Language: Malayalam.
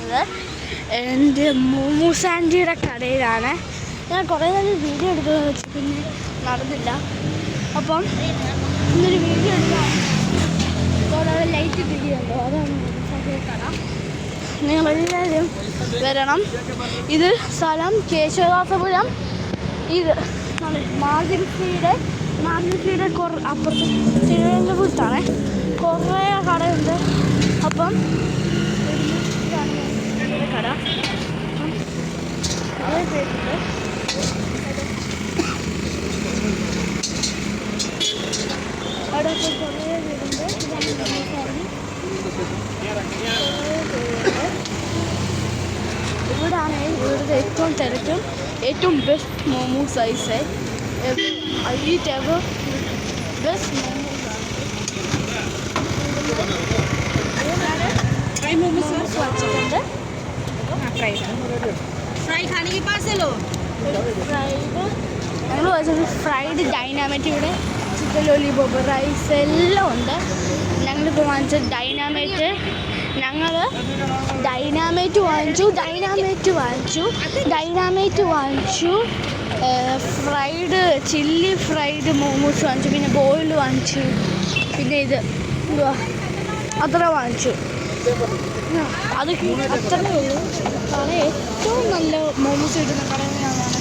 വന്നിരിക്കുന്നത് എൻ്റെ മോമോസ് ആൻറ്റിയുടെ കടയിലാണ്. ഞാൻ കുറേ നേരം വീഡിയോ എടുക്കുന്നത് വെച്ച് പിന്നെ നടന്നില്ല. അപ്പം ഇന്നൊരു വീഡിയോ എടുക്കാം. അവിടെ ലൈറ്റ് ഇട്ടിരിക്കുന്നുണ്ടോ, അതാണ് കട. നിങ്ങളെല്ലാവരും വരണം. ഇത് സ്ഥലം കേശവദാസപുരം. ഇത് മാർജിൻ ഫ്രീയുടെ അപ്പുറത്ത് തിരുവനന്തപുരത്താണ്. കുറേ കടയുണ്ട്. അപ്പം ഇതാണ് കട. കുറേ പേരുണ്ട്. അവിടെ ഇപ്പോൾ കുറേ പേരുണ്ട്. ഇവിടാണ് ഇവിടുത്തെ ഏറ്റവും തിരക്കും ഏറ്റവും ബെസ്റ്റ് മോമോസ് സൈസ്. ഈ ടേബിൾ ബെസ്റ്റ് മോമോസ് വച്ചിട്ടുണ്ട്. ഞങ്ങൾ വെച്ചത് ഫ്രൈഡ് ഡൈനാമൈറ്റ്, ഇവിടെ ചിക്കൻ ലോലിപോപ്പ്, റൈസ് എല്ലാം ഉണ്ട്. ഞങ്ങളിപ്പോൾ വാങ്ങിച്ച ഡൈനാമൈറ്റ്. ഞങ്ങൾ ഡൈനാമൈറ്റ് വാങ്ങിച്ചു. ഫ്രൈഡ് ചില്ലി ഫ്രൈഡ് മോമോസ് വാങ്ങിച്ചു. പിന്നെ ബോയിൽ വാങ്ങിച്ചു. പിന്നെ ഇത് എന്തുവാ അത്ര വാങ്ങിച്ചു. അത് അത്രയേ ഉള്ളൂ. കാരണം ഏറ്റവും നല്ല മോമോസ് കിട്ടുന്ന കടയിൽ നിന്നാണ്